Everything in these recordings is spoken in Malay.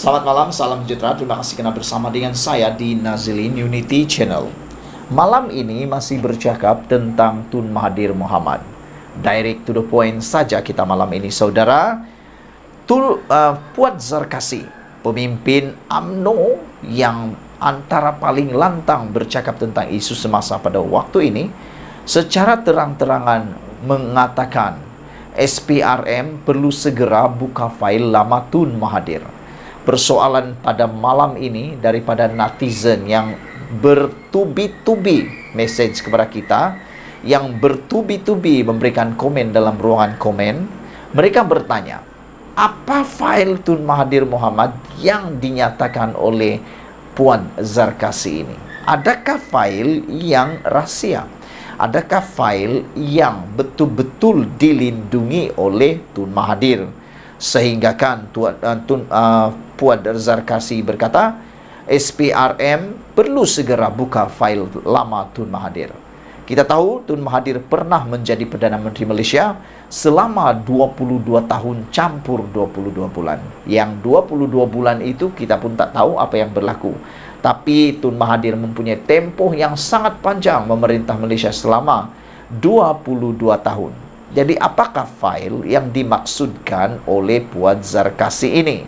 Selamat malam, salam sejahtera. Terima kasih karena bersama dengan saya di Nazilin Unity Channel. Malam ini masih bercakap tentang Tun Mahathir Mohamad. Direct to the point saja kita malam ini, saudara. Puad Zarkasi, pemimpin UMNO yang antara paling lantang bercakap tentang isu semasa pada waktu ini, secara terang-terangan mengatakan SPRM perlu segera buka fail lama Tun Mahathir. Persoalan pada malam ini daripada netizen yang bertubi-tubi message kepada kita, yang bertubi-tubi memberikan komen dalam ruangan komen. Mereka bertanya, apa fail Tun Mahathir Mohamad yang dinyatakan oleh Puan Zarkasi ini? Adakah fail yang rahasia? Adakah fail yang betul-betul dilindungi oleh Tun Mahathir? Sehingga kan Puan Zarkasi berkata, SPRM perlu segera buka fail lama Tun Mahathir. Kita tahu Tun Mahathir pernah menjadi Perdana Menteri Malaysia selama 22 tahun campur 22 bulan. Yang 22 bulan itu kita pun tak tahu apa yang berlaku. Tapi Tun Mahathir mempunyai tempoh yang sangat panjang memerintah Malaysia selama 22 tahun. Jadi apakah fail yang dimaksudkan oleh Puan Zarkasi ini?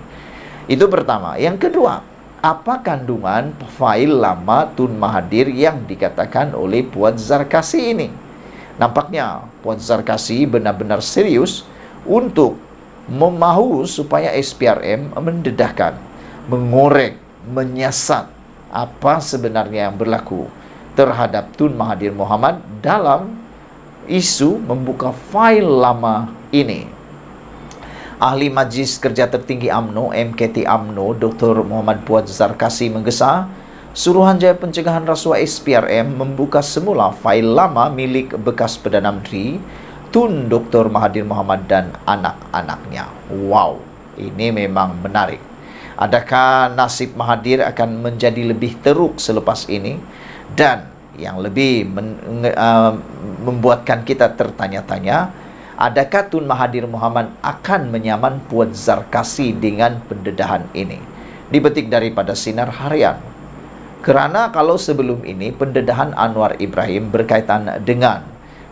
Itu pertama. Yang kedua, apa kandungan fail lama Tun Mahathir yang dikatakan oleh Puan Zarkasi ini? Nampaknya Puan Zarkasi benar-benar serius untuk memahu supaya SPRM mendedahkan, mengorek, menyiasat apa sebenarnya yang berlaku terhadap Tun Mahathir Mohamad dalam isu membuka fail lama ini. Ahli Majlis Kerja Tertinggi UMNO, MKT UMNO, Dr. Muhammad Puad Zarkasi menggesa Suruhanjaya Pencegahan Rasuah SPRM membuka semula fail lama milik bekas Perdana Menteri Tun Dr. Mahathir Mohamad dan anak-anaknya. Wow, ini memang menarik. Adakah nasib Mahathir akan menjadi lebih teruk selepas ini? Dan yang lebih membuatkan kita tertanya-tanya, adakah Tun Mahathir Mohamad akan menyaman Puan Zarkasi dengan pendedahan ini? Dipetik daripada Sinar Harian. Kerana kalau sebelum ini pendedahan Anwar Ibrahim berkaitan dengan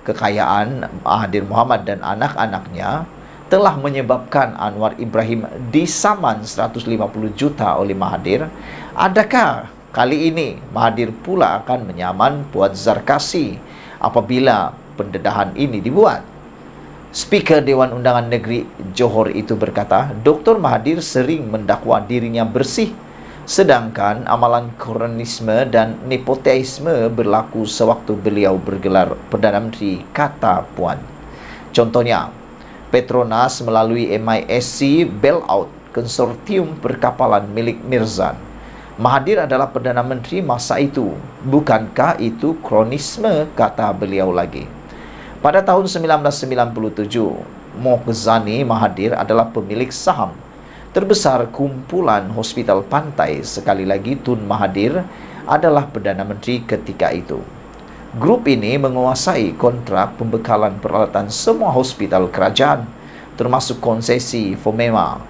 kekayaan Mahathir Mohamad dan anak-anaknya telah menyebabkan Anwar Ibrahim disaman 150 juta oleh Mahathir, adakah kali ini Mahathir pula akan menyaman Puan Zarkasi apabila pendedahan ini dibuat? Speaker Dewan Undangan Negeri Johor itu berkata, Dr. Mahathir sering mendakwa dirinya bersih, sedangkan amalan kronisme dan nepotisme berlaku sewaktu beliau bergelar Perdana Menteri, kata Puan. Contohnya, Petronas melalui MISC bailout konsortium perkapalan milik Mirzan. Mahathir adzala Perdana Menteri masa itu. Bukankah itu kronisme, kata beliau lagi. Pada tahun 1997, Mohzani Mahathir adalah pemilik saham terbesar kumpulan Hospital Pantai. Sekali lagi, Tun Mahathir adalah Perdana Menteri ketika itu. Grup ini menguasai kontrak pembekalan peralatan semua hospital kerajaan, termasuk konsesi Fomema.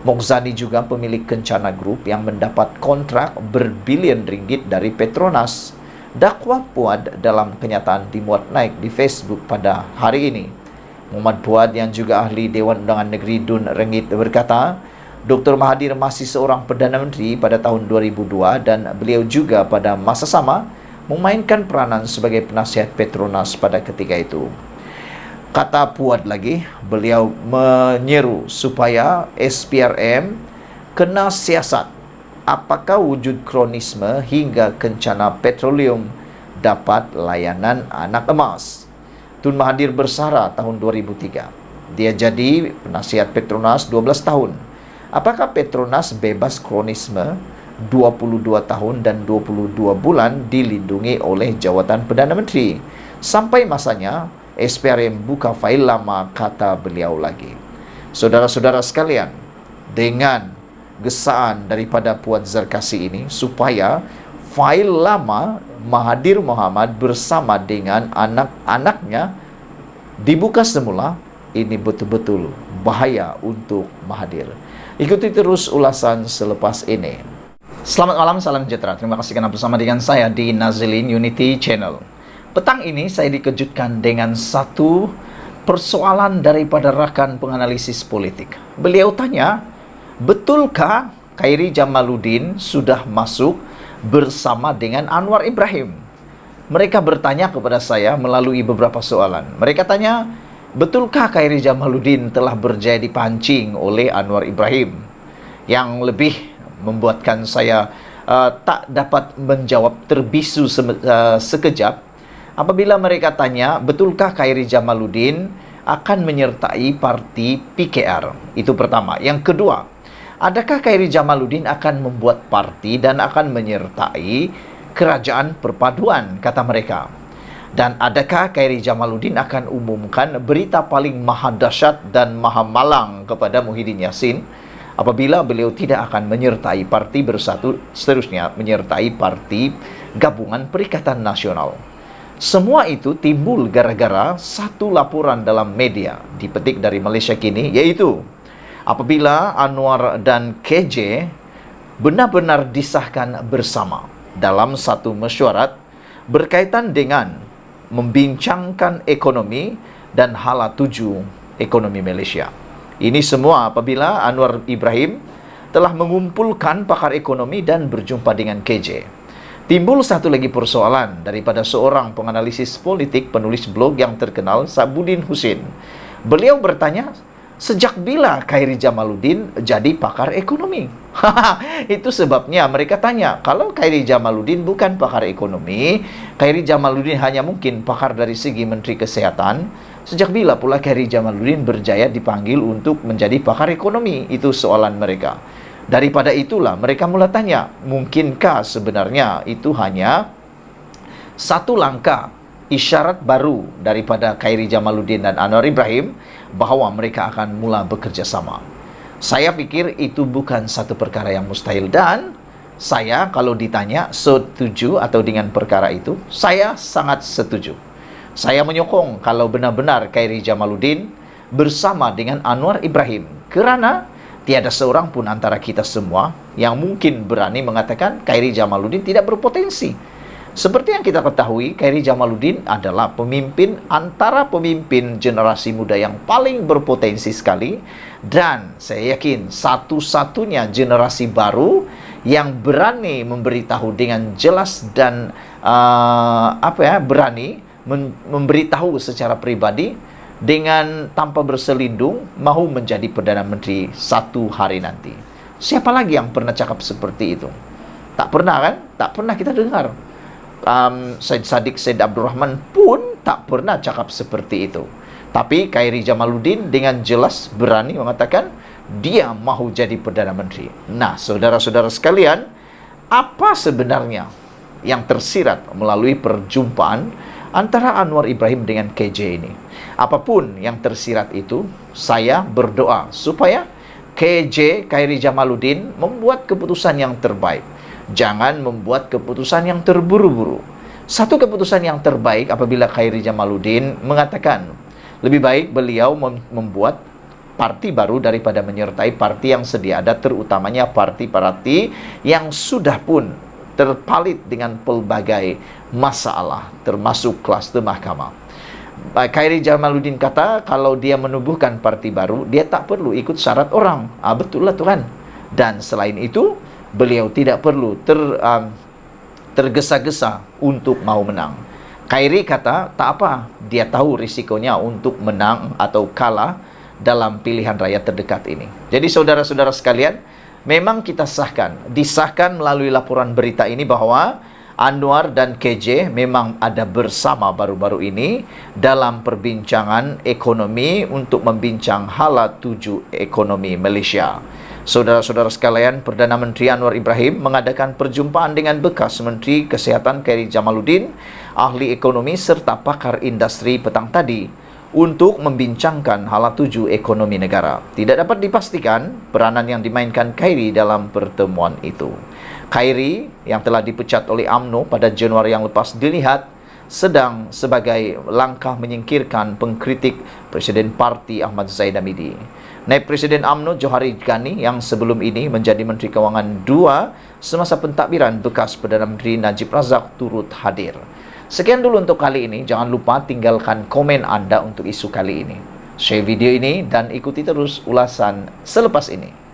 Mohzani juga pemilik Kencana Group yang mendapat kontrak berbilion ringgit dari Petronas. Dakwah Puad dalam kenyataan dimuat naik di Facebook pada hari ini. Muhammad Puad yang juga ahli Dewan Undangan Negeri Dun Rengit berkata, Dr. Mahathir masih seorang Perdana Menteri pada tahun 2002 dan beliau juga pada masa sama memainkan peranan sebagai penasihat Petronas pada ketika itu. Kata Puad lagi, beliau menyeru supaya SPRM kena siasat. Apakah wujud kronisme hingga Kencana Petroleum dapat layanan anak emas? Tun Mahathir bersara tahun 2003. Dia jadi penasihat Petronas 12 tahun. Apakah Petronas bebas kronisme 22 tahun dan 22 bulan dilindungi oleh jawatan Perdana Menteri? Sampai masanya SPRM buka fail lama, kata beliau lagi. Saudara-saudara sekalian, dengan gesaan daripada Puan Zarkasi ini supaya fail lama Mahathir Mohamad bersama dengan anak-anaknya dibuka semula, ini betul-betul bahaya untuk Mahathir. Ikuti terus ulasan selepas ini. Selamat malam, salam sejahtera. Terima kasih karena bersama dengan saya di Nazilin Unity Channel. Petang ini saya dikejutkan dengan satu persoalan daripada rakan penganalisis politik. Beliau tanya, betulkah Khairi Jamaluddin sudah masuk bersama dengan Anwar Ibrahim? Mereka bertanya kepada saya melalui beberapa soalan. Mereka tanya, betulkah Khairi Jamaluddin telah berjaya dipancing oleh Anwar Ibrahim? Yang lebih membuatkan saya tak dapat menjawab, terbisu sekejap apabila mereka tanya, betulkah Khairi Jamaluddin akan menyertai parti PKR? Itu pertama. Yang kedua, adakah Khairi Jamaluddin akan membuat parti dan akan menyertai kerajaan perpaduan, kata mereka? Dan adakah Khairi Jamaluddin akan umumkan berita paling maha dahsyat dan maha malang kepada Muhyiddin Yassin apabila beliau tidak akan menyertai parti Bersatu, seterusnya menyertai parti Gabungan Perikatan Nasional? Semua itu timbul gara-gara satu laporan dalam media dipetik dari Malaysia Kini, yaitu apabila Anwar dan KJ benar-benar disahkan bersama dalam satu mesyuarat berkaitan dengan membincangkan ekonomi dan hala tuju ekonomi Malaysia. Ini semua apabila Anwar Ibrahim telah mengumpulkan pakar ekonomi dan berjumpa dengan KJ. Timbul satu lagi persoalan daripada seorang penganalisis politik, penulis blog yang terkenal, Sabudin Husin. Beliau bertanya, sejak bila Khairi Jamaluddin jadi pakar ekonomi? Itu sebabnya mereka tanya, kalau Khairi Jamaluddin bukan pakar ekonomi, Khairi Jamaluddin hanya mungkin pakar dari segi Menteri Kesehatan, sejak bila pula Khairi Jamaluddin berjaya dipanggil untuk menjadi pakar ekonomi? Itu soalan mereka. Daripada itulah mereka mula tanya, mungkinkah sebenarnya itu hanya satu langkah isyarat baru daripada Khairi Jamaluddin dan Anwar Ibrahim bahawa mereka akan mula bekerja sama? Saya fikir itu bukan satu perkara yang mustahil, dan saya kalau ditanya setuju atau dengan perkara itu, saya sangat setuju. Saya menyokong kalau benar-benar Khairi Jamaluddin bersama dengan Anwar Ibrahim, kerana tiada seorang pun antara kita semua yang mungkin berani mengatakan Khairi Jamaluddin tidak berpotensi. Seperti yang kita ketahui, Khairi Jamaluddin adalah pemimpin antara pemimpin generasi muda yang paling berpotensi sekali, dan saya yakin satu-satunya generasi baru yang berani memberitahu dengan jelas dan berani memberitahu secara pribadi dengan tanpa berselindung mahu menjadi Perdana Menteri satu hari nanti. Siapa lagi yang pernah cakap seperti itu? Tak pernah, kan? Tak pernah kita dengar. Syed Saddiq Syed Abdul Rahman pun tak pernah cakap seperti itu. Tapi Khairi Jamaluddin dengan jelas berani mengatakan dia mahu jadi Perdana Menteri. Nah, saudara-saudara sekalian, apa sebenarnya yang tersirat melalui perjumpaan antara Anwar Ibrahim dengan KJ ini? Apapun yang tersirat itu, saya berdoa supaya KJ, Khairi Jamaluddin, membuat keputusan yang terbaik. Jangan membuat keputusan yang terburu-buru. Satu keputusan yang terbaik apabila Khairi Jamaluddin mengatakan lebih baik beliau membuat parti baru daripada menyertai parti yang sedia ada, terutamanya parti-parti yang sudah pun terpalit dengan pelbagai masalah, termasuk kluster mahkamah. Khairi Jamaluddin kata kalau dia menubuhkan parti baru, dia tak perlu ikut syarat orang. Betul lah tuan. Dan selain itu, beliau tidak perlu tergesa-gesa untuk mau menang. Khairi kata tak apa, dia tahu risikonya untuk menang atau kalah dalam pilihan raya terdekat ini. Jadi saudara-saudara sekalian, memang kita disahkan melalui laporan berita ini bahawa Anwar dan KJ memang ada bersama baru-baru ini dalam perbincangan ekonomi untuk membincang hala tuju ekonomi Malaysia. Saudara-saudara sekalian, Perdana Menteri Anwar Ibrahim mengadakan perjumpaan dengan bekas Menteri Kesihatan Khairi Jamaluddin, ahli ekonomi serta pakar industri petang tadi untuk membincangkan hala tuju ekonomi negara. Tidak dapat dipastikan peranan yang dimainkan Khairi dalam pertemuan itu. Khairi yang telah dipecat oleh UMNO pada Januari yang lepas dilihat sedang sebagai langkah menyingkirkan pengkritik Presiden Parti Ahmad Zaid Hamidi. Naib Presiden UMNO Johari Ghani yang sebelum ini menjadi Menteri Kewangan II semasa pentadbiran bekas Perdana Menteri Najib Razak turut hadir. Sekian dulu untuk kali ini. Jangan lupa tinggalkan komen anda untuk isu kali ini. Share video ini dan ikuti terus ulasan selepas ini.